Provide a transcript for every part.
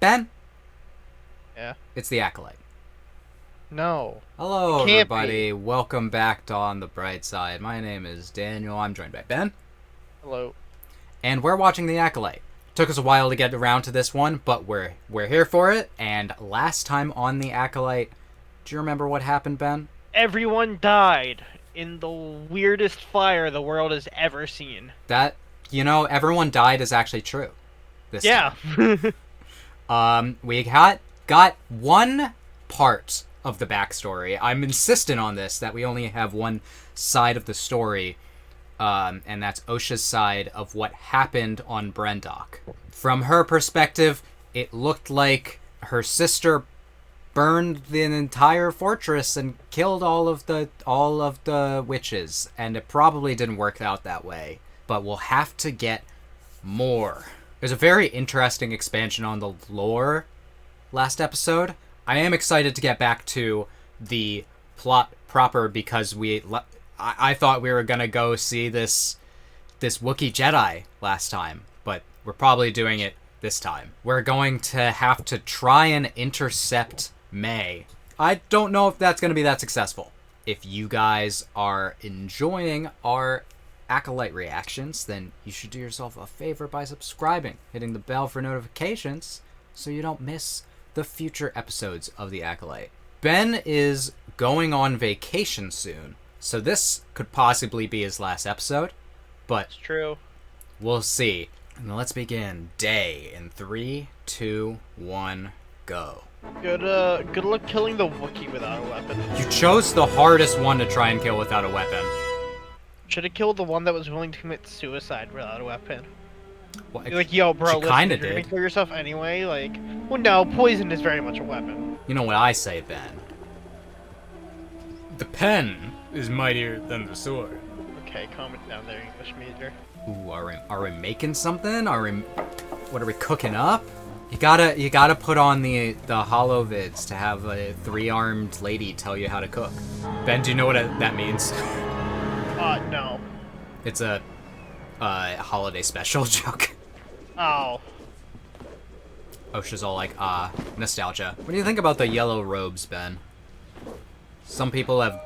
Ben? Yeah. It's the Acolyte. No. Hello, It can't everybody. Welcome back to On the Bright Side. My name is Daniel. I'm joined by Ben. Hello. And we're watching the Acolyte. Took us a while to get around to this one, but we're here for it. And last time on the Acolyte, do you remember what happened, Ben? Everyone died in the weirdest fire the world has ever seen. That, everyone died is actually true. This time. We got one part of the backstory. I'm insistent on this, that we only have one side of the story, and that's Osha's side of what happened on Brendok. From her perspective, it looked like her sister burned the entire fortress and killed all of the witches, and it probably didn't work out that way. But we'll have to get more. There's a very interesting expansion on the lore last episode. I am excited to get back to the plot proper because I thought we were gonna go see this Wookiee Jedi last time, but we're probably doing it this time. We're going to have to try and intercept May. I don't know if that's going to be that successful. If you guys are enjoying our Acolyte reactions, then you should do yourself a favor by subscribing, hitting the bell for notifications so you don't miss the future episodes of the Acolyte. Ben is going on vacation soon, so this could possibly be his last episode, but It's true. we'll see. And let's begin. Day in 3, 2, 1, go. Good luck killing the Wookiee without a weapon. You chose the hardest one to try and kill without a weapon. Should have killed the one that was willing to commit suicide without a weapon. Well, You're like, yo, bro, she listen, kinda you're gonna did. kill yourself anyway? Like, well, no, poison is very much a weapon. You know what I say, Ben? The pen is mightier than the sword. Okay, calm it down there, English major. Ooh, are we making something? What are we cooking up? You gotta put on the holo vids to have a 3-armed lady tell you how to cook. Ben, do you know what that means? No. It's a holiday special joke. Oh. Osha's all like, nostalgia. What do you think about the yellow robes, Ben? Some people have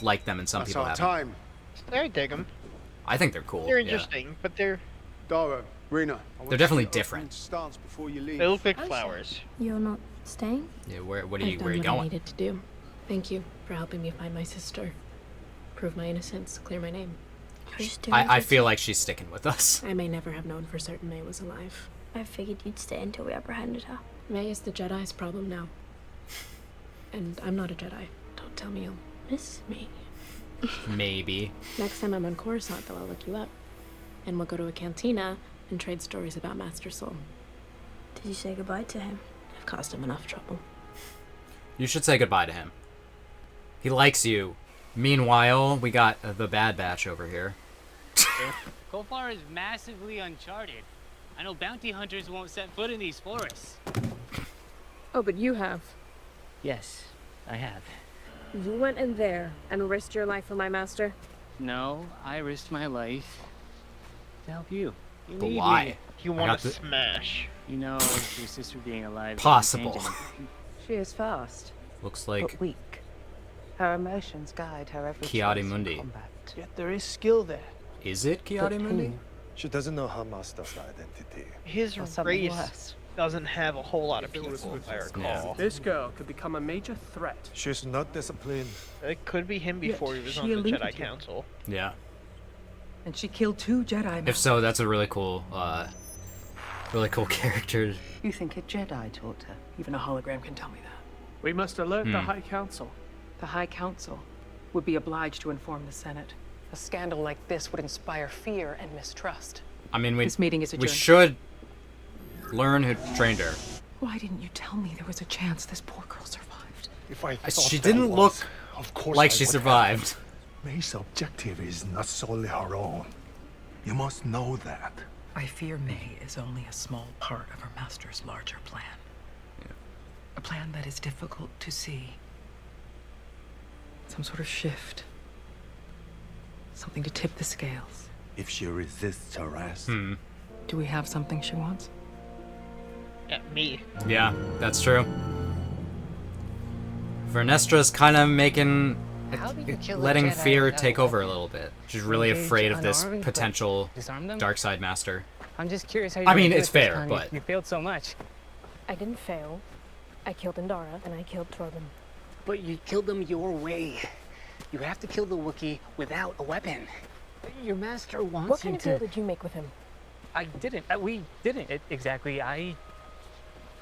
liked them and some people haven't. Time. I dig them. I think they're cool. They're yeah. interesting, but they're... Dara, Rena. They're definitely different. Stance before you leave. They look like flowers. You're not staying? Yeah, where are I've you done what I going? needed to do. Thank you for helping me find my sister. Prove my innocence, clear my name. You're just doing I it. feel like she's sticking with us. I may never have known for certain May was alive. I figured you'd stay until we apprehended her. May is the Jedi's problem now. And I'm not a Jedi. Don't tell me you'll miss me. Maybe. Next time I'm on Coruscant, though, I'll look you up. And we'll go to a cantina and trade stories about Master Sol. Did you say goodbye to him? I've caused him enough trouble. You should say goodbye to him. He likes you. Meanwhile, we got the Bad Batch over here. Kofar is massively uncharted. I know bounty hunters won't set foot in these forests. Oh, but you have. Yes, I have. You went in there and risked your life for my master? No, I risked my life to help you. You But need why? me. You want to smash. You know, your sister being alive. doesn't Possible. change anything. She is fast, Looks but like weak. Her emotions guide her every Kiadi choice in Mundi. combat. Yet there is skill there. Is it Kiadi Mundi? She doesn't know her master's identity. His Or something race worse. doesn't have a whole lot of people, if I recall. Yeah. This girl could become a major threat. She's not disciplined. It could be him before he was she on the eluded Jedi you. Council. Yeah. And she killed 2 Jedi. If so, that's a really cool character. You think a Jedi taught her? Even a hologram can tell me that. We must alert the High Council. The High Council would be obliged to inform the Senate. A scandal like this would inspire fear and mistrust. I mean, This meeting is we adjourned. should learn who trained her. Why didn't you tell me there was a chance this poor girl survived? If I She didn't look like she survived. May's objective is not solely her own. You must know that. I fear May is only a small part of her master's larger plan. A plan that is difficult to see. Some sort of shift. Something to tip the scales. If she resists arrest, Do we have something she wants? Me. Yeah, that's true. Vernestra's kind of making, letting fear take over a little bit. She's really afraid of this potential dark side master. I'm just curious how you I mean, it's fair, but you failed so much. I didn't fail. I killed Indara and I killed Torben. But you killed them your way. You have to kill the Wookiee without a weapon. Your master wants What kind you of deal to... did you make with him? I didn't. We didn't exactly. I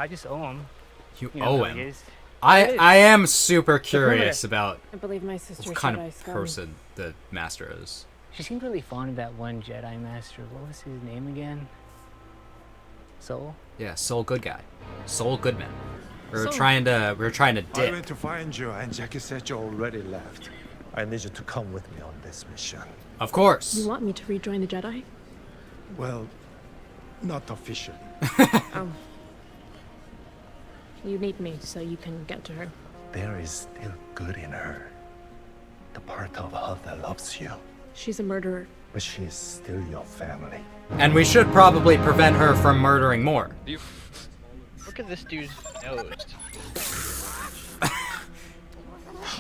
just owe him. you know owe how him. he is. I am super curious about I believe my sister's what kind Jedi of scum. person the master is. She seemed really fond of that one Jedi master. What was his name again? Sol? Yeah, Sol good guy. Sol Goodman. We were Sol. trying to I dip. went to find you, and Jecki said you already left. I need you to come with me on this mission. Of course. You want me to rejoin the Jedi? Well, not officially. Oh. You need me so you can get to her. There is still good in her. The part of her that loves you. She's a murderer. But she is still your family. And we should probably prevent her from murdering more. Look at this dude's nose.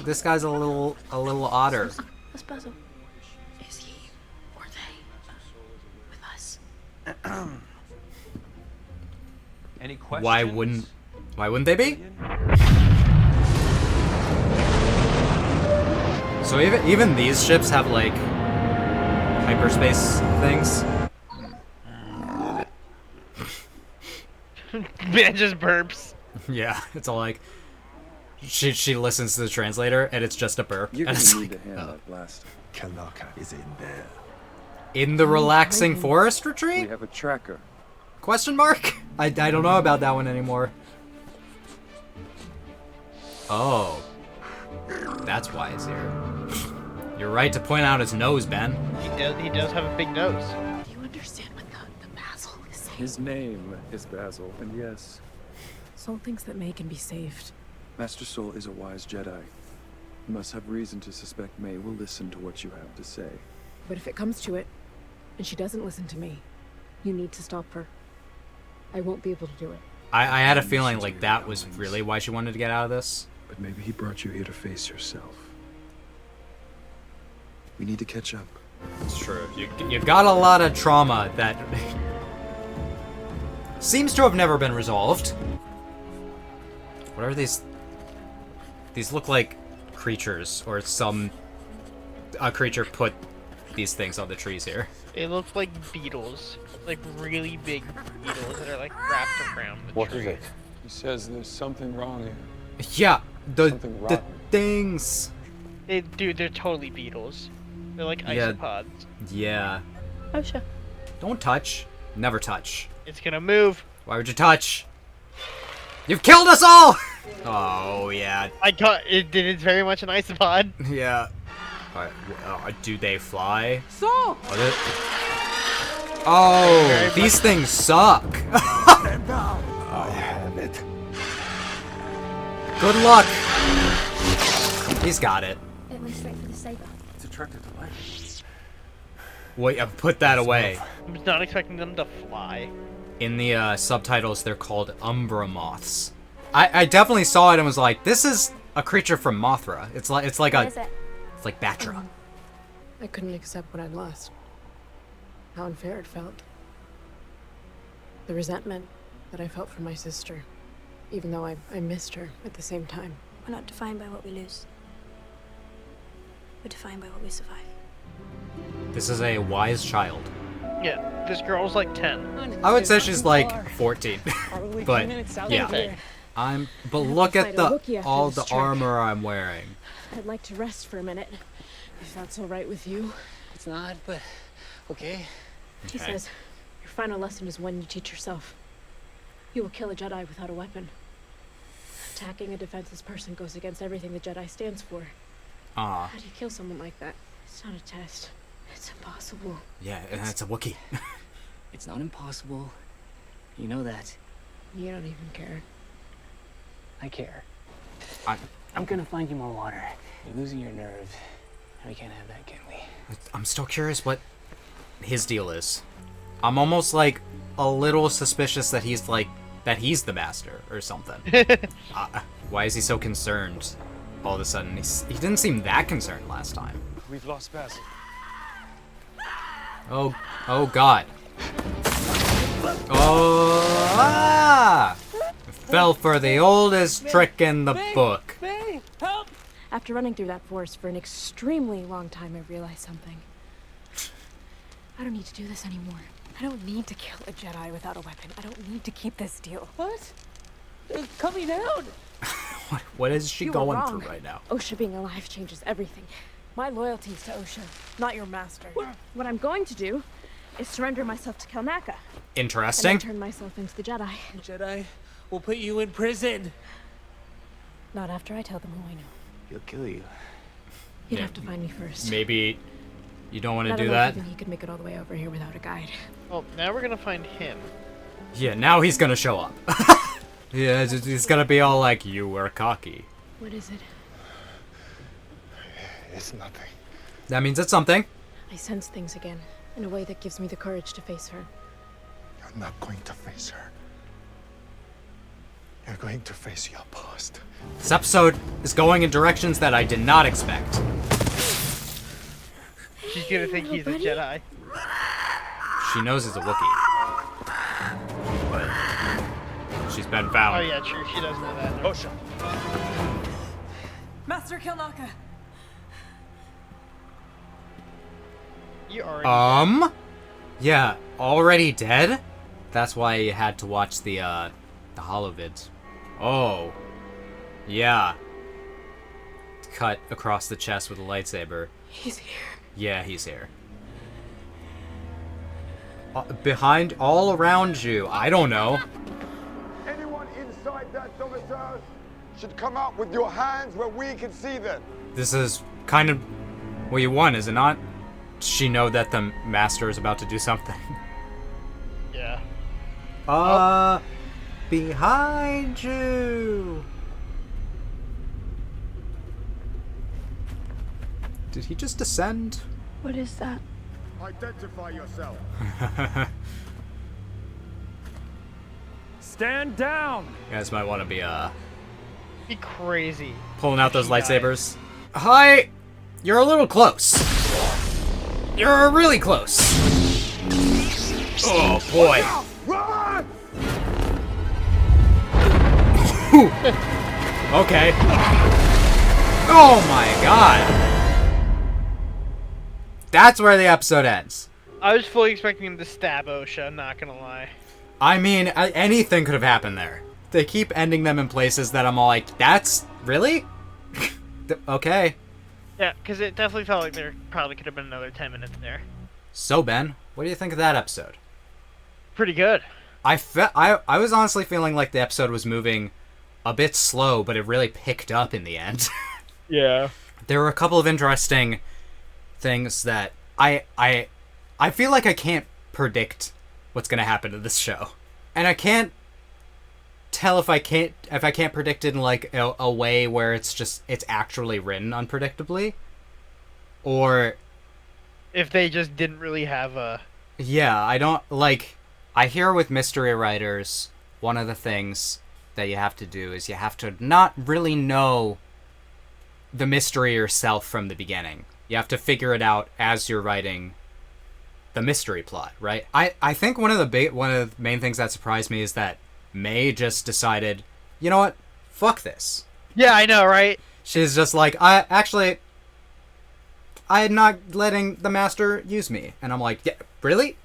This guy's a little otter. What's Basil? Is he or they with us? Any questions? Why wouldn't they be? So even these ships have like hyperspace things. Man just burps. Yeah, it's all like she listens to the translator and it's just a burp. You're And gonna it's need like, to handle that blast. Kelnacca is in there. in the relaxing forest We retreat? have a tracker. Question mark? I don't know about that one anymore. Oh. That's why he's here. You're right to point out his nose, Ben. He does have a big nose. Do you understand what the Basil is saying? His name is Basil, and yes, Sol thinks that May can be saved. Master Sol is a wise Jedi. You must have reason to suspect May will listen to what you have to say. But if it comes to it, and she doesn't listen to me, you need to stop her. I won't be able to do it. I had a feeling like that was really why she wanted to get out of this. But maybe he brought you here to face yourself. We need to catch up. It's true. You've got a lot of trauma that seems to have never been resolved. What are these? These look like creatures, or a creature put these things on the trees here. They look like beetles. Like really big beetles that are like wrapped around the tree. He says there's something wrong here. Yeah, the Something rotten. things. Dude, they're totally beetles. They're like Yeah. isopods. Yeah. Osha. Don't touch. Never touch. It's gonna move. Why would you touch? You've killed us all! Oh, yeah. I got it. It's very much an isopod. Yeah. Do they fly? Sol! Oh, these things suck. I have it. Good luck. He's got it. It went straight for the saber. It's attracted to light. Wait, put that away. I'm not expecting them to fly. In the subtitles, they're called Umbra moths. I definitely saw it and was like, this is a creature from Mothra. It's like What is it? it's like Batra. I couldn't accept what I'd lost. How unfair it felt. The resentment that I felt for my sister, even though I missed her at the same time. We're not defined by what we lose. We're defined by what we survive. This is a wise child. Yeah, this girl's like 10. I would say she's like 14. Probably But, 10 minutes south yeah. of here. But look fight at a Wookiee after all this the trip. armor I'm wearing. I'd like to rest for a minute, if that's all right with you. It's not, but okay. He Okay. says, your final lesson is one you teach yourself. You will kill a Jedi without a weapon. Attacking a defenseless person goes against everything the Jedi stands for. Aw, How do you kill someone like that? It's not a test. It's impossible. yeah, and it's a Wookiee. It's not impossible. You know that. You don't even care. I care. I- I'm gonna find you more water. You're losing your nerve. We can't have that, can we? I'm still curious what his deal is. I'm almost like a little suspicious that he's like that he's the master or something. Why is he so concerned all of a sudden? He didn't seem that concerned last time. We've lost Basil. Oh God. Oh, fell for the oldest trick in the book. Help! After running through that forest for an extremely long time, I realized something. I don't need to do this anymore. I don't need to kill a Jedi without a weapon. I don't need to keep this deal. What? Cut me down! What is she You were going wrong. through right now? Osha being alive changes everything. My loyalty is to Osha, not your master. What I'm going to do is surrender myself to Kelnacca. And Interesting. then turn myself into the Jedi. Jedi will put you in prison. Not after I tell them who I know. He'll kill you. You'd Yeah. have to find me first. Maybe you don't want I to don't do know that. if even he could make it all the way over here without a guide. Well, now we're gonna find him. Yeah, now he's gonna show up. Yeah, he's gonna be all like, "You were cocky." What is it? It's nothing. That means it's something. I sense things again, in a way that gives me the courage to face her. You're not going to face her. You're going to face your past. This episode is going in directions that I did not expect. She's gonna think he's a Nobody? Jedi. She knows he's a Wookiee. But she's been found. Oh yeah, true. She does know that. Osha! Master Kelnacca! You already. Yeah, already dead? That's why you had to watch the holovids. Oh. Yeah. Cut across the chest with a lightsaber. He's here. Yeah, he's here. Behind, all around you. I don't know. Anyone inside that domicile should come out with your hands where we can see them. This is kind of what you want, is it not? She know that the master is about to do something. Yeah. Behind you. Did he just descend? What is that? Identify yourself. Stand down! You guys might want to be Be crazy. pulling out those She died. lightsabers. Hi! You're a little close. You're really close. Oh boy. Run! Okay. Oh my god. That's where the episode ends. I was fully expecting him to stab Osha, not gonna lie. I mean, anything could have happened there. They keep ending them in places that I'm all like, that's really? Okay. Yeah, because it definitely felt like there probably could have been another 10 minutes there. So Ben, what do you think of that episode? Pretty good. I was honestly feeling like the episode was moving a bit slow, but it really picked up in the end. Yeah. There were a couple of interesting things that I feel like I can't predict what's gonna happen to this show, and I can't tell if I can't predict it in like a way where it's actually written unpredictably, or If they just didn't really have a... yeah, I don't like. I hear with mystery writers, one of the things that you have to do is you have to not really know the mystery yourself from the beginning. You have to figure it out as you're writing the mystery plot, right? I think one of the main things that surprised me is that May just decided, you know what? Fuck this. Yeah, I know, right? She's just like, I'm not letting the master use me. And I'm like, yeah, really?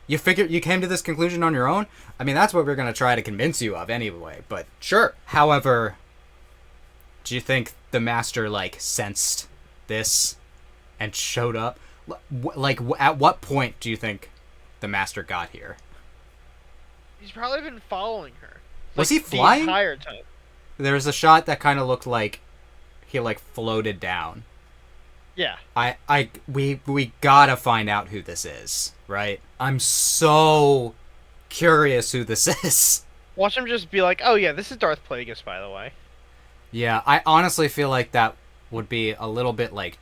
You came to this conclusion on your own? I mean, that's what we're going to try to convince you of anyway, but sure. However, do you think the master, like, sensed this and showed up? At what point do you think the master got here? He's probably been following her. Was he flying? The entire time. There was a shot that kind of looked like he, like, floated down. Yeah. We gotta find out who this is, right? I'm so curious who this is. Watch him just be like, oh yeah, this is Darth Plagueis, by the way. Yeah, I honestly feel like that would be a little bit, like,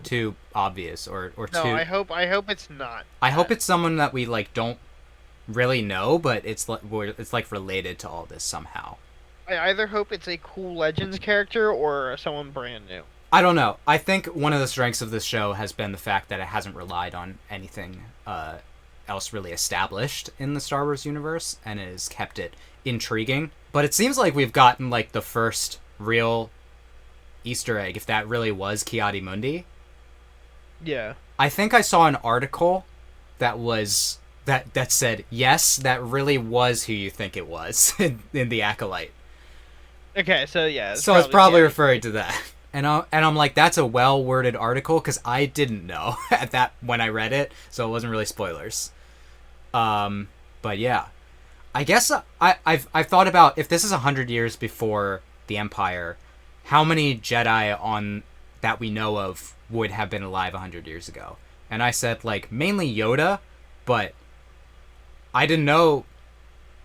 too obvious or No, too... I hope it's not. I hope it's someone that we, like, don't really know, but it's like related to all this somehow. I either hope it's a cool Legends character or someone brand new. I don't know. I think one of the strengths of this show has been the fact that it hasn't relied on anything else really established in the Star Wars universe, and it has kept it intriguing. But it seems like we've gotten like the first real Easter egg, if that really was Ki-Adi-Mundi. Yeah. I think I saw an article that was that said, yes, that really was who you think it was in the Acolyte. Okay, so yeah. So it's probably referring to that. And I'm like, that's a well-worded article, because I didn't know at that when I read it, so it wasn't really spoilers. But yeah. I guess I've thought about, if this is 100 years before the Empire, how many Jedi on that we know of would have been alive 100 years ago? And I said, like, mainly Yoda, but I didn't know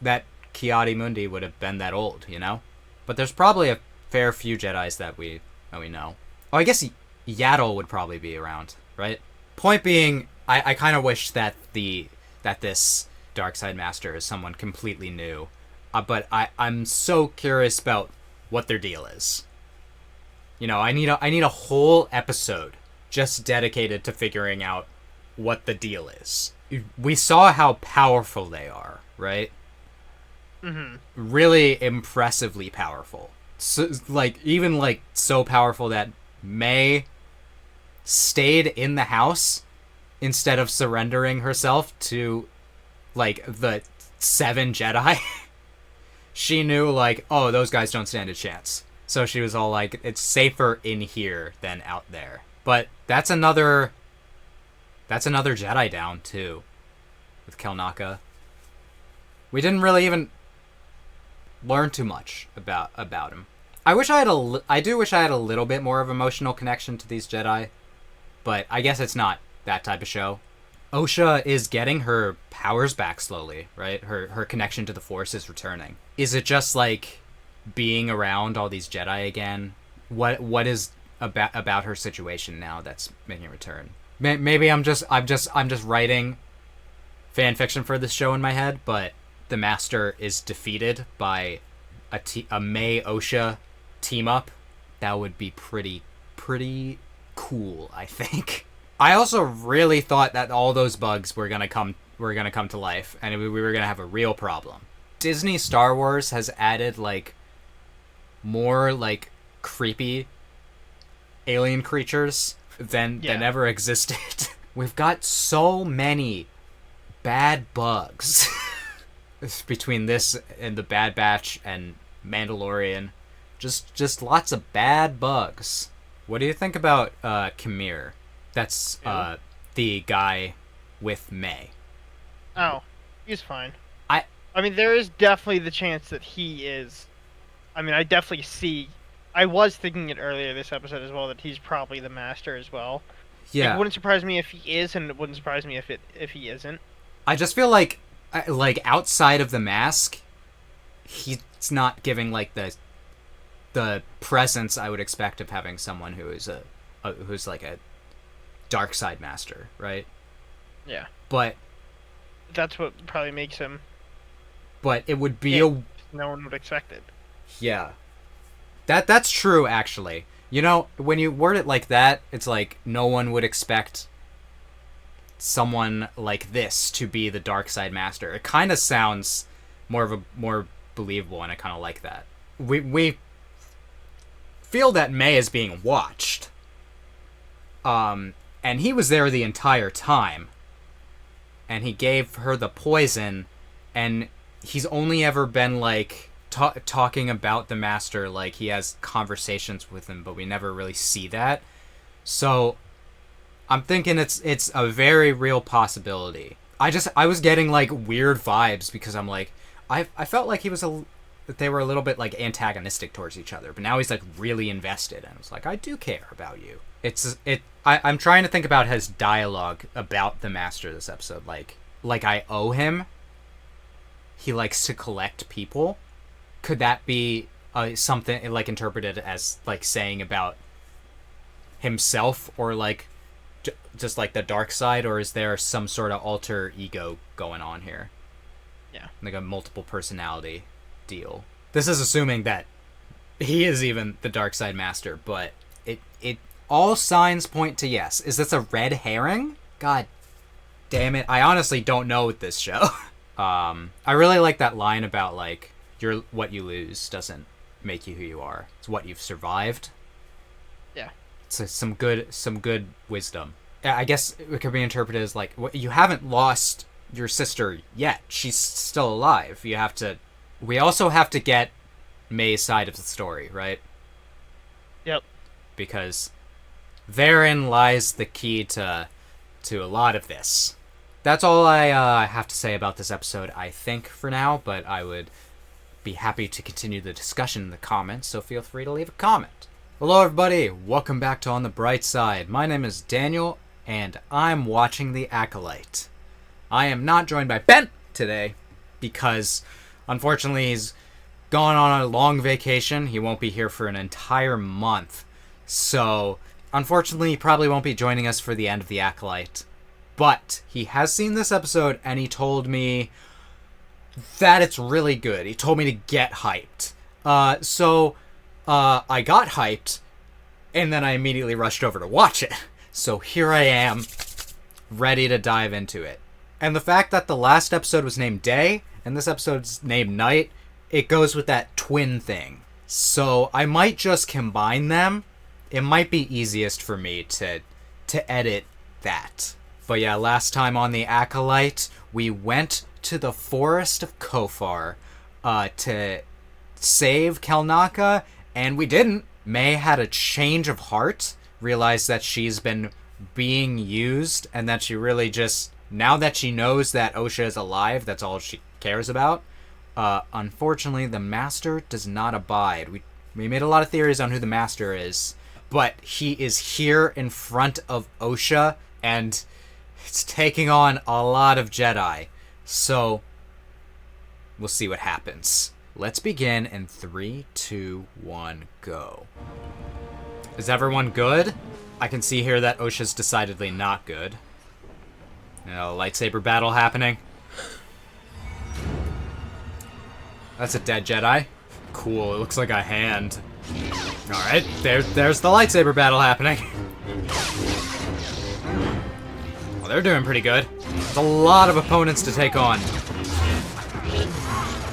that Ki-Adi-Mundi would have been that old, you know? But there's probably a fair few Jedis that we know. Oh, I guess Yaddle would probably be around, right? Point being, I kind of wish that this Darkside Master is someone completely new. But I'm so curious about what their deal is. You know, I need a whole episode just dedicated to figuring out what the deal is. We saw how powerful they are, right? Mm-hmm. Really impressively powerful. So, even so powerful that May stayed in the house instead of surrendering herself to, like, the 7 Jedi. She knew, like, oh, those guys don't stand a chance. So she was all like, it's safer in here than out there. But that's another Jedi down, too, with Kelnacca. We didn't really even learn too much about him. I do wish I had a little bit more of emotional connection to these Jedi, but I guess it's not that type of show. Osha is getting her powers back slowly, right? Her connection to the Force is returning. Is it just like being around all these Jedi again? What is about her situation now that's making a return? Maybe I'm just writing fan fiction for this show in my head, but the Master is defeated by a May Osha team up. That would be pretty cool, I think. I also really thought that all those bugs were gonna come to life, and we were gonna have a real problem. Disney Star Wars has added like more like creepy alien creatures than ever existed. We've got so many bad bugs between this and the Bad Batch and Mandalorian. Just lots of bad bugs. What do you think about Qimir? That's the guy with May. Oh, he's fine. I mean, there is definitely the chance that he is. I mean, I definitely see. I was thinking it earlier this episode as well that he's probably the Master as well. Yeah. It wouldn't surprise me if he is, and it wouldn't surprise me if he isn't. I just feel like outside of the mask, he's not giving like the presence I would expect of having someone who is who's like a dark side master, right? Yeah. But that's what probably makes him. But it would be no one would expect it. Yeah. That's true, actually. You know, when you word it like that, it's like no one would expect someone like this to be the dark side master. It kind of sounds more believable, and I kind of like that. We feel that May is being watched. And he was there the entire time. And he gave her the poison, and he's only ever been like talking about the Master, like he has conversations with him, but we never really see that. So I'm thinking it's a very real possibility. I was getting like weird vibes because I'm like I felt like that they were a little bit like antagonistic towards each other, but now he's like really invested, and it's like, I do care about you. I'm trying to think about his dialogue about the Master this episode, like I owe him. He likes to collect people. Could that be something like interpreted as like saying about himself, or like just like the dark side, or is there some sort of alter ego going on here? Yeah. Like a multiple personality deal. This is assuming that he is even the dark side master, but it all signs point to yes. Is this a red herring? God damn it. I honestly don't know with this show. I really like that line about, like, what you lose doesn't make you who you are. It's what you've survived. Yeah. It's some good wisdom. I guess it could be interpreted as, like, you haven't lost your sister yet. She's still alive. We also have to get May's side of the story, right? Yep. Because therein lies the key to a lot of this. That's all I have to say about this episode, I think, for now, but I would be happy to continue the discussion in the comments, so feel free to leave a comment. Hello, everybody. Welcome back to On the Bright Side. My name is Daniel, and I'm watching The Acolyte. I am not joined by Ben today, because, unfortunately, he's gone on a long vacation. He won't be here for an entire month. So, unfortunately, he probably won't be joining us for the end of The Acolyte. But he has seen this episode, and he told me that it's really good. He told me to get hyped. So I got hyped, and then I immediately rushed over to watch it. So here I am, ready to dive into it. And the fact that the last episode was named Day, and this episode's named Night, it goes with that twin thing. So I might just combine them. It might be easiest for me to edit that. But yeah, last time on The Acolyte, we went to the forest of Kofar to save Kelnacca, and we didn't. May had a change of heart, realized that she's been being used, and that she really just, now that she knows that Osha is alive, that's all she cares about. Unfortunately, the Master does not abide. We made a lot of theories on who the Master is, but he is here in front of Osha, and it's taking on a lot of Jedi. So, we'll see what happens. Let's begin in 3, 2, 1, go. Is everyone good? I can see here that Osha's decidedly not good. Lightsaber battle happening. That's a dead Jedi. Cool, it looks like a hand. Alright, there's the lightsaber battle happening. Well, they're doing pretty good. There's a lot of opponents to take on.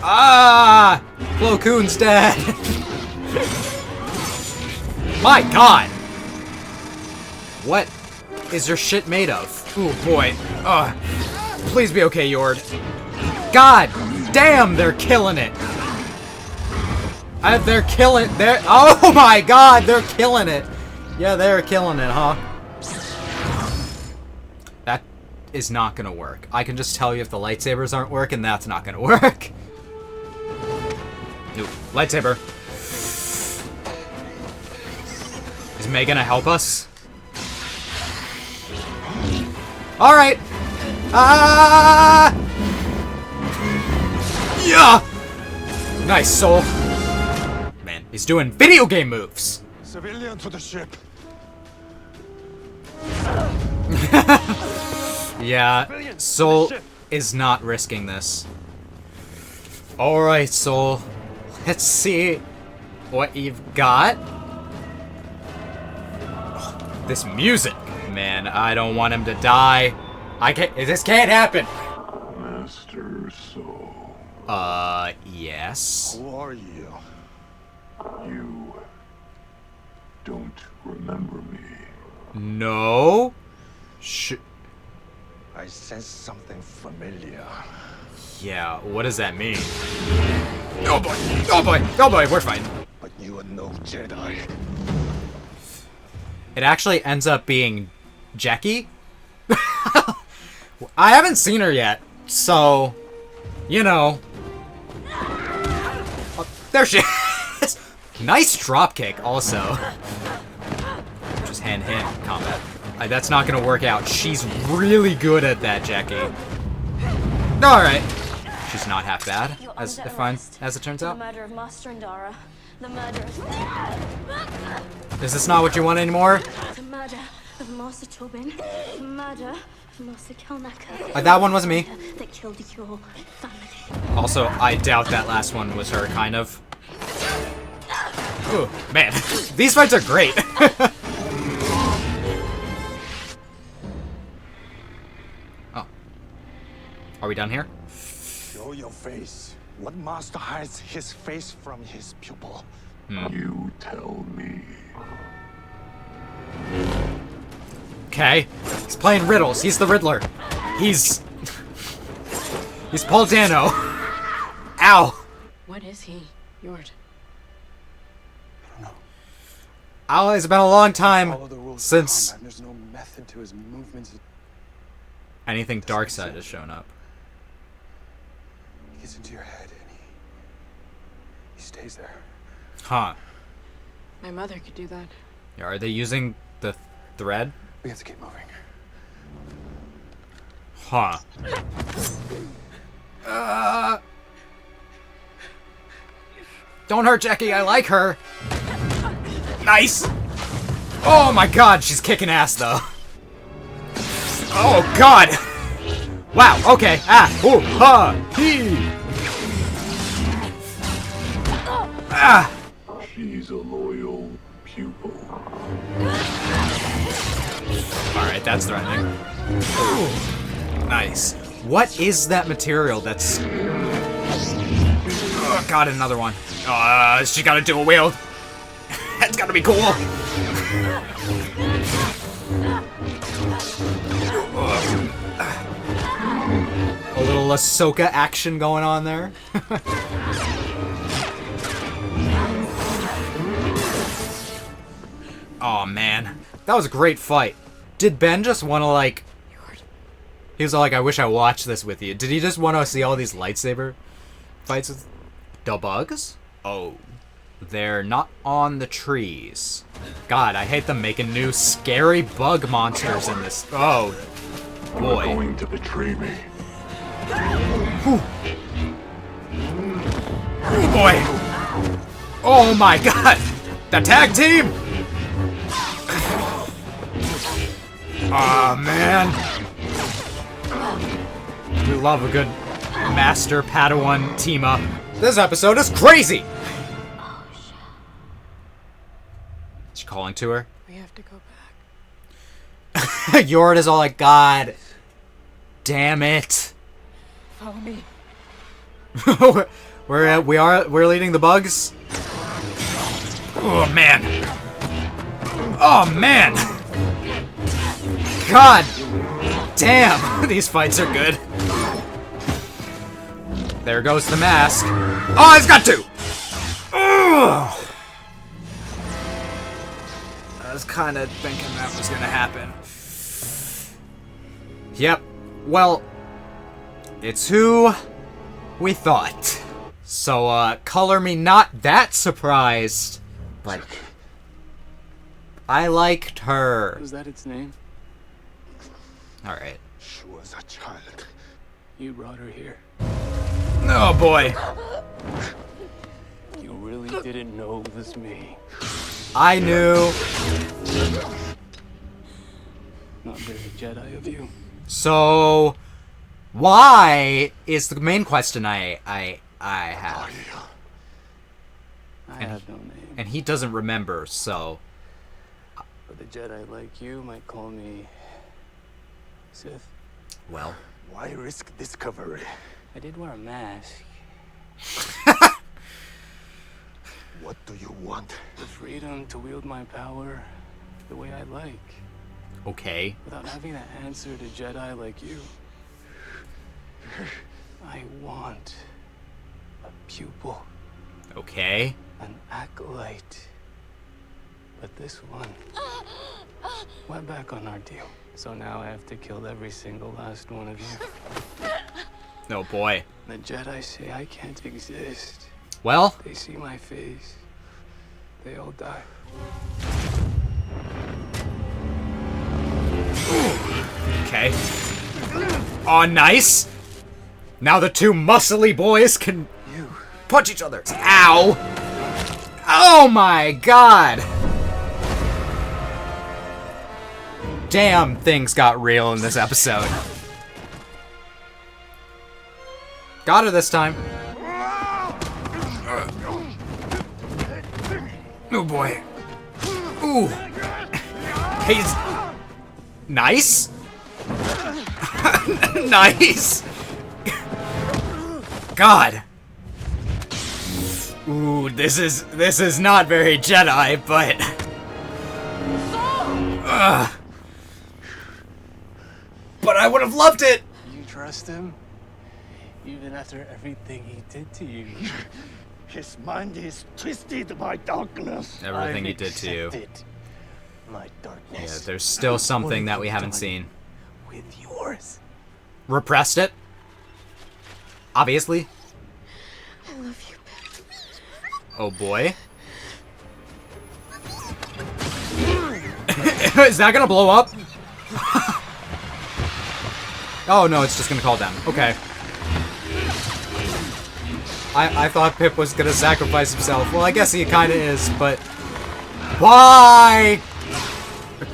Ah! Plo Koon's dead! My god! What is your shit made of? Oh boy. Please be okay, Yord. God damn, they're killing it! Oh my god, they're killing it! Yeah, they're killing it, huh? That is not gonna work. I can just tell you if the lightsabers aren't working, that's not gonna work. Nope. Lightsaber. Is May gonna help us? Alright! Ah! Yeah! Nice, Sol. Man, he's doing video game moves! Civilian to the ship. Yeah, Sol is not risking this. Alright, Sol. Let's see what you've got. Oh, this music. Man, I don't want him to die. This can't happen. Master Sol. Yes. Who are you? You don't remember me. No. I sense something familiar. Yeah, what does that mean? Oh boy! Oh boy! Oh boy! We're fine. But you are no Jedi. It actually ends up being Jecki. I haven't seen her yet, so you know. Oh, there she is. Nice dropkick, also. Just hand-to-hand combat. That's not gonna work out. She's really good at that, Jecki. All right. She's not half bad, as it turns out. The murder of Master and Dara. The murder. Is this not what you want anymore? The murder of Master Tobin. The murder Master Kelnacca. That one wasn't me. That killed your family. Also, I doubt that last one was her, kind of. Ooh, man. These fights are great. Oh. Are we done here? Show your face. What master hides his face from his pupil? You tell me. Okay. He's playing riddles. He's the Riddler. He's Paul Dano. Ow. What is he, Yord? I don't know. Ow, it's been a long time since There's no method to his movements. anything dark side has shown up. He gets into your head and he stays there. Huh. My mother could do that. Are they using the thread? We have to keep moving. Huh. Don't hurt Jecki, I like her. Nice. Oh my god, she's kicking ass though. Oh god. Wow, okay. Ah, ooh, ha, he. Ah. She's a loyal pupil. Alright, that's threatening. Ooh. Nice. What is that material that's... Oh god, another one. She gotta do a wield. That's gotta be cool. A little Ahsoka action going on there. Oh man, that was a great fight. Did Ben just want to like... He was like, I wish I watched this with you. Did he just want to see all these lightsaber fights with the bugs? Oh. They're not on the trees. God, I hate them making new scary bug monsters in this. Oh, boy. You're going to betray me. Whew. Oh, boy. Oh, my God. The tag team. Aw, man. We love a good Master Padawan team up. This episode is crazy. Is she calling to her? We have to go back. Yord is all like, God damn it. Follow me. we're leading the bugs. Oh man. Oh man. God damn. These fights are good. There goes the mask. Oh, it's got two. Ugh. I was kind of thinking that was gonna happen. Yep. Well, it's who we thought. So, color me not that surprised, but I liked her. Was that its name? Alright. She was a child. You brought her here. Oh boy. You really didn't know it was me. I knew. Not very Jedi of you. So, why is the main question I have. I have no name. And he doesn't remember, so. But the Jedi like you might call me Sith. Well. Why risk discovery? I did wear a mask. What do you want? The freedom to wield my power the way I like. Okay. Without having to answer to Jedi like you. I want a pupil. Okay. An acolyte. But this one went back on our deal. So now I have to kill every single last one of you. Oh boy. The Jedi say I can't exist. Well? They see my face. They all die. Okay. Oh, nice. Now the two muscly boys can punch each other. Ow. Oh my god. damn, things got real in this episode. Got her this time. Oh boy. Ooh. He's... Nice? Nice! God. Ooh, this is not very Jedi, but... But I would have loved it! You trust him? Even after everything he did to you. His mind is twisted by darkness. Everything he did to you. My darkness. Yeah, there's still something that we haven't seen. With yours. Repressed it. Obviously. I love you, Ben. Oh boy. Is that gonna blow up? Oh no, it's just gonna call down. Okay. I thought Pip was gonna sacrifice himself. Well, I guess he kinda is, but... Why?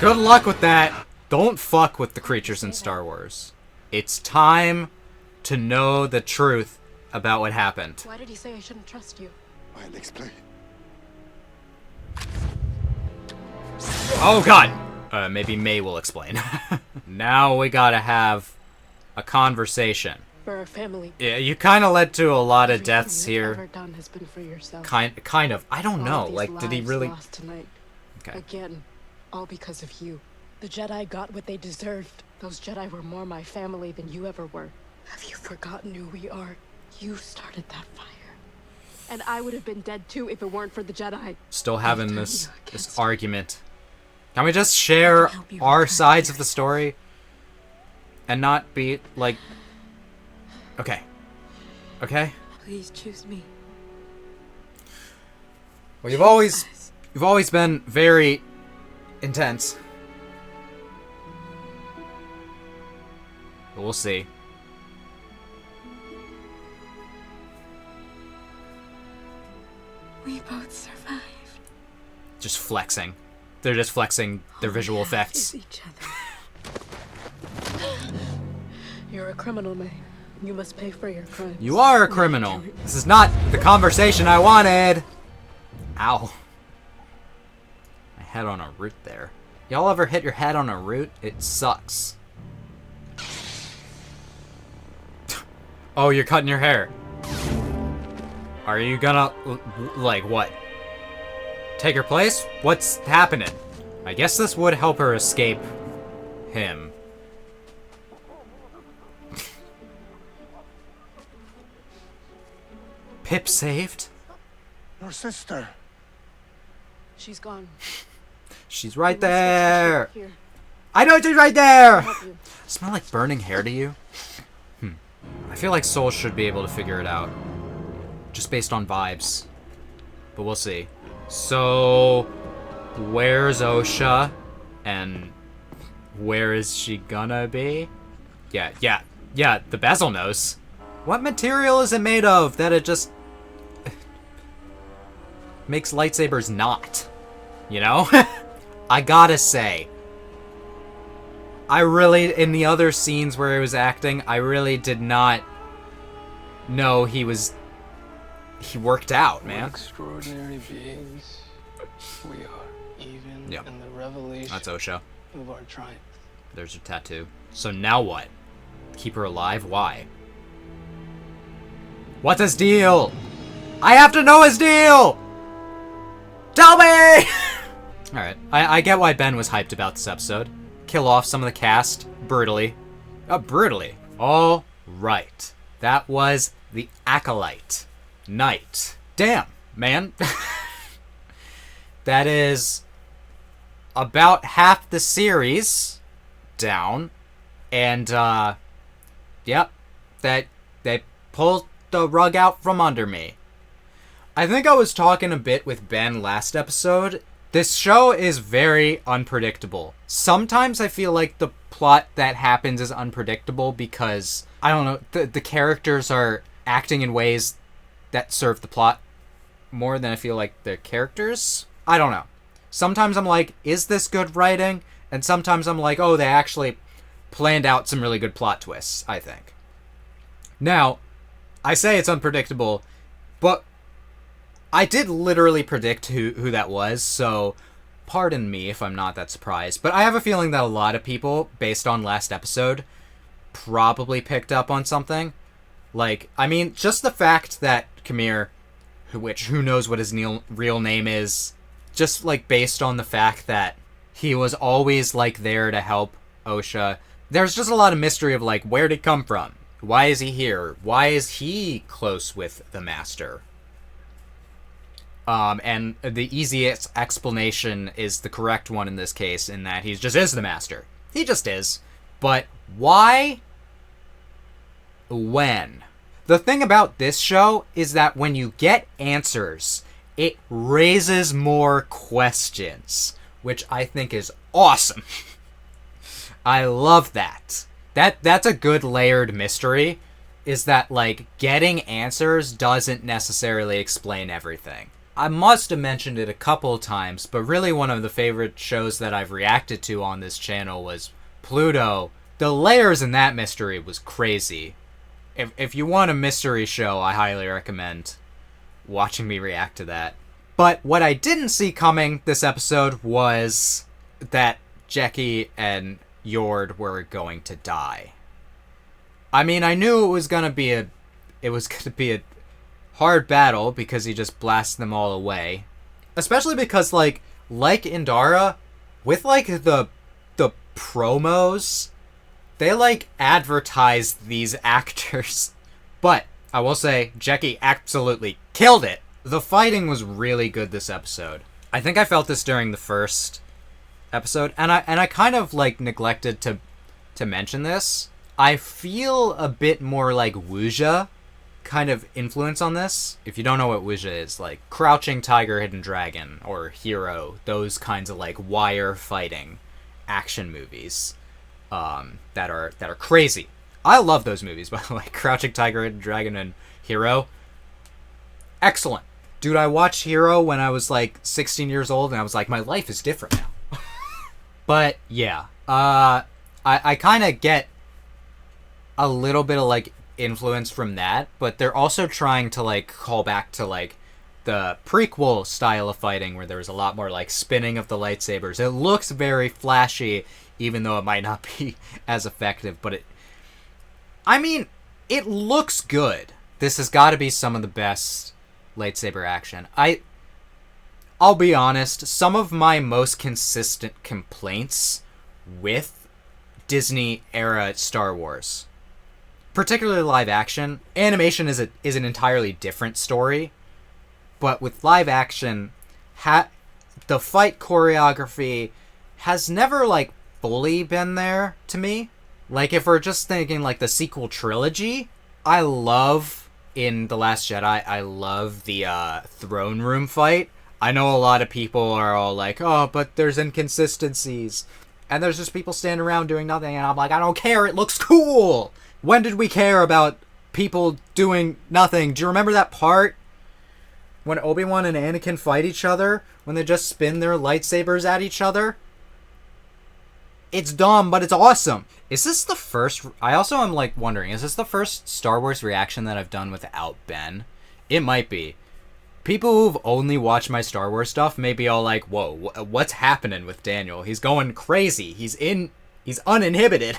Good luck with that. Don't fuck with the creatures in Star Wars. It's time to know the truth about what happened. Why did he say I shouldn't trust you? I'll explain. Oh god! Maybe May will explain. Now we gotta have a conversation. For our family. Yeah, you kind of led to a lot of deaths Everything you've here. ever done has been for yourself. Kind of. I don't know. All these Like, did he lives really? lost tonight. Okay. Again, all because of you. The Jedi got what they deserved. Those Jedi were more my family than you ever were. Have you forgotten who we are? You started that fire. And I would have been dead too if it weren't for the Jedi. Still having this argument. Can we just share our sides of the story? And not be like... Okay. Okay? Please choose me. Well, you've always been very intense. But we'll see. We both survived. Just flexing. They're just flexing their visual effects. Each other. You're a criminal, May. You must pay for your crimes. You are a criminal. This is not the conversation I wanted. Ow. My head on a root there. Y'all ever hit your head on a root? It sucks. Oh, you're cutting your hair. Are you gonna, like, what? Take her place? What's happening? I guess this would help her escape him. Pip saved? Your sister. She's gone. She's right there. I know she's right there. Smell like burning hair to you? I feel like Sol should be able to figure it out. Just based on vibes. But we'll see. So, where's Osha? And where is she gonna be? Yeah, the bezel knows. What material is it made of that it just makes lightsabers not? You know? I gotta say, I really, in the other scenes where he was acting, I really did not know he worked out, man. What extraordinary beings we are, even in the revelation That's Osha. of our triumph. There's her tattoo. So now what? Keep her alive? Why? What's his deal? I have to know his deal! Tell me! Alright, I get why Ben was hyped about this episode. Kill off some of the cast brutally. Brutally. All right. That was the Acolyte. Knight. Damn, man. That is about half the series down. And, yep. They pulled the rug out from under me. I think I was talking a bit with Ben last episode. This show is very unpredictable. Sometimes I feel like the plot that happens is unpredictable because, I don't know, the characters are acting in ways that serve the plot more than I feel like the characters. I don't know. Sometimes I'm like, is this good writing? And sometimes I'm like, oh, they actually planned out some really good plot twists, I think. Now, I say it's unpredictable, but I did literally predict who that was, so pardon me if I'm not that surprised. But I have a feeling that a lot of people, based on last episode, probably picked up on something. Like, I mean, just the fact that Qimir, who knows what his real name is, just, like, based on the fact that he was always, like, there to help Osha. There's just a lot of mystery of, like, where'd he come from? Why is he here? Why is he close with the Master? And the easiest explanation is the correct one in this case, in that he just is the Master. He just is. But why? When? The thing about this show is that when you get answers, it raises more questions, which I think is awesome. I love that. That's a good layered mystery, is that, like, getting answers doesn't necessarily explain everything. I must have mentioned it a couple times, but really one of the favorite shows that I've reacted to on this channel was Pluto. The layers in that mystery was crazy. If you want a mystery show, I highly recommend watching me react to that. But what I didn't see coming this episode was that Jecki and Yord were going to die. I mean, I knew it was gonna be a hard battle because he just blasts them all away. Especially because, like Indara, with, like, the promos, they, like, advertise these actors. But I will say, Jecki absolutely killed it. The fighting was really good this episode. I think I felt this during the first episode, and I kind of, like, neglected to mention this. I feel a bit more like Wuxia kind of influence on this. If you don't know what Wuxia is, like Crouching Tiger, Hidden Dragon, or Hero, those kinds of, like, wire fighting action movies that are crazy. I love those movies, by the way. Crouching Tiger, Hidden Dragon, and Hero. Excellent. Dude, I watched Hero when I was, like, 16 years old, and I was like, my life is different now. But, yeah. I kind of get a little bit of, like, influence from that, but they're also trying to, like, call back to, like, the prequel style of fighting where there was a lot more, like, spinning of the lightsabers. It looks very flashy, even though it might not be as effective, but it looks good. This has got to be some of the best lightsaber action. I'll be honest, some of my most consistent complaints with Disney era Star Wars, particularly live action, animation is an entirely different story, but with live action, the fight choreography has never, like, fully been there to me. Like, if we're just thinking, like, the sequel trilogy, I love, in The Last Jedi, I love the throne room fight. I know a lot of people are all like, oh, but there's inconsistencies, and there's just people standing around doing nothing, and I'm like, I don't care, it looks cool! When did we care about people doing nothing? Do you remember that part when Obi-Wan and Anakin fight each other? When they just spin their lightsabers at each other? It's dumb, but it's awesome. Is this the first... I also am, like, wondering, is this the first Star Wars reaction that I've done without Ben? It might be. People who've only watched my Star Wars stuff may be all like, whoa, what's happening with Daniel? He's going crazy. He's uninhibited.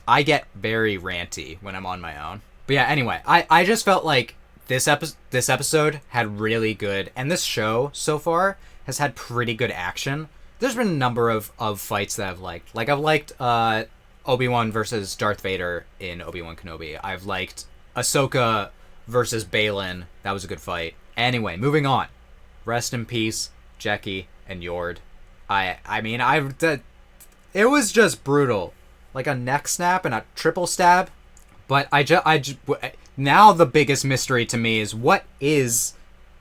I get very ranty when I'm on my own. But yeah, anyway, I just felt like this episode had really good, and this show so far has had pretty good action. There's been a number of fights that I've liked. Like, I've liked Obi-Wan versus Darth Vader in Obi-Wan Kenobi. I've liked Ahsoka versus Balin. That was a good fight. Anyway, moving on. Rest in peace, Jecki and Yord. It was just brutal. Like a neck snap and a triple stab. But now the biggest mystery to me is, what is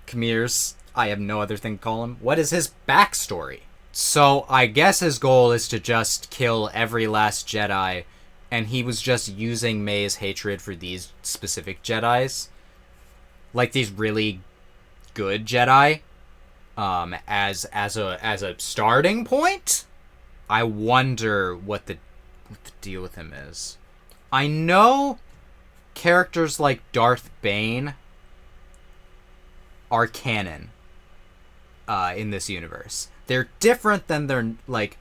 Qimir's, I have no other thing to call him, what is his backstory? So I guess his goal is to just kill every last Jedi, and he was just using May's hatred for these specific Jedis, like these really good Jedi, as a starting point. I wonder what the deal with him is. I know characters like Darth Bane are canon in this universe. They're different than their, like,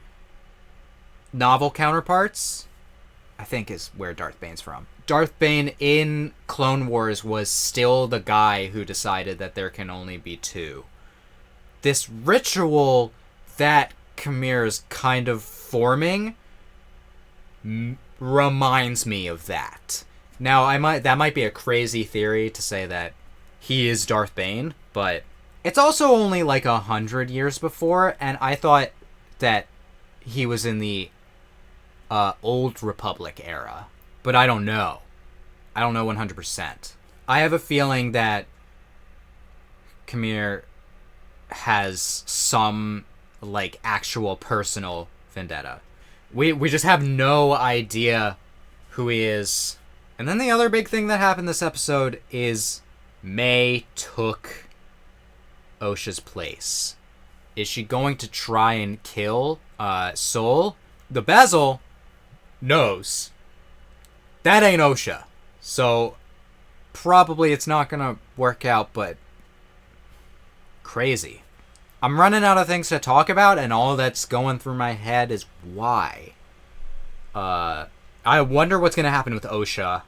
novel counterparts, I think is where Darth Bane's from. Darth Bane in Clone Wars was still the guy who decided that there can only be two. This ritual that Qimir is kind of forming reminds me of that. Now, that might be a crazy theory to say that he is Darth Bane, but it's also only like 100 years before, and I thought that he was in the Old Republic era. But I don't know. I don't know 100%. I have a feeling that Qimir has some, like, actual personal vendetta. We just have no idea who he is. And then the other big thing that happened this episode is May took Osha's place. Is she going to try and kill Sol? The Bezel knows that ain't Osha. So probably it's not gonna work out, but crazy. I'm running out of things to talk about, and all that's going through my head is why. I wonder what's gonna happen with Osha.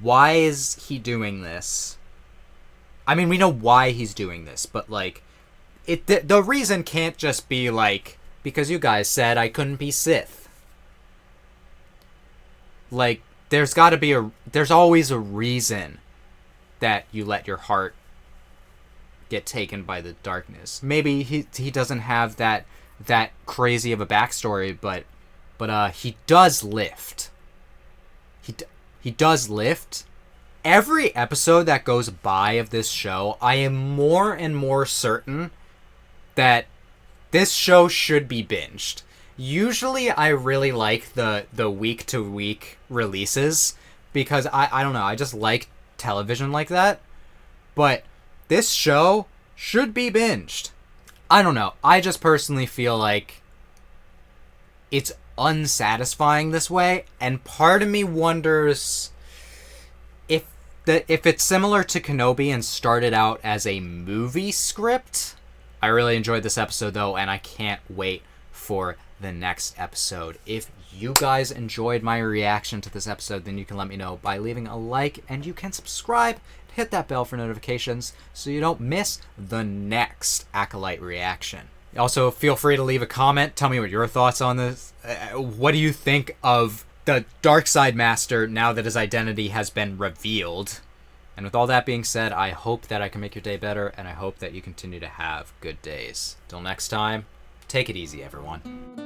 Why is he doing this? I mean, we know why he's doing this, but, like, the reason can't just be, like, because you guys said I couldn't be Sith. Like, there's always a reason that you let your heart get taken by the darkness. Maybe he doesn't have that crazy of a backstory, but he does lift. He does lift. Every episode that goes by of this show, I am more and more certain that this show should be binged. Usually I really like the week-to-week releases because I don't know, I just like television like that. But this show should be binged. I don't know. I just personally feel like it's unsatisfying this way, and part of me wonders if it's similar to Kenobi and started out as a movie script. I really enjoyed this episode, though, and I can't wait for the next episode. If you guys enjoyed my reaction to this episode, then you can let me know by leaving a like, and you can subscribe, hit that bell for notifications so you don't miss the next Acolyte reaction. Also, feel free to leave a comment. Tell me what your thoughts on this. What do you think of the Dark Side Master now that his identity has been revealed? And with all that being said, I hope that I can make your day better, and I hope that you continue to have good days. Till next time, take it easy, everyone.